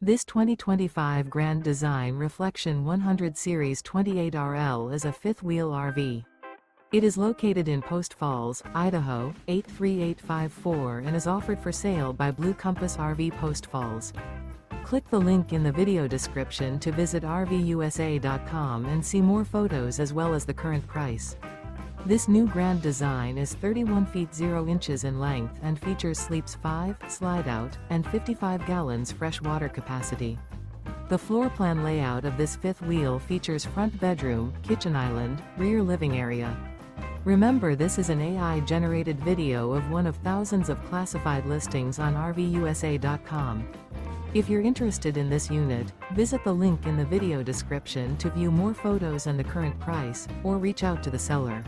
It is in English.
This 2025 Grand Design Reflection 100 Series 28RL is a fifth-wheel RV. It is located in Post Falls, Idaho, 83854 and is offered for sale by Blue Compass RV Post Falls. Click the link in the video description to visit RVUSA.com and see more photos as well as the current price. This new Grand Design is 31 feet 0 inches in length and features sleeps 5, slide-out, and 55 gallons fresh water capacity. The floor plan layout of this fifth wheel features front bedroom, kitchen island, rear living area. Remember, this is an AI-generated video of one of thousands of classified listings on RVUSA.com. If you're interested in this unit, visit the link in the video description to view more photos and the current price, or reach out to the seller.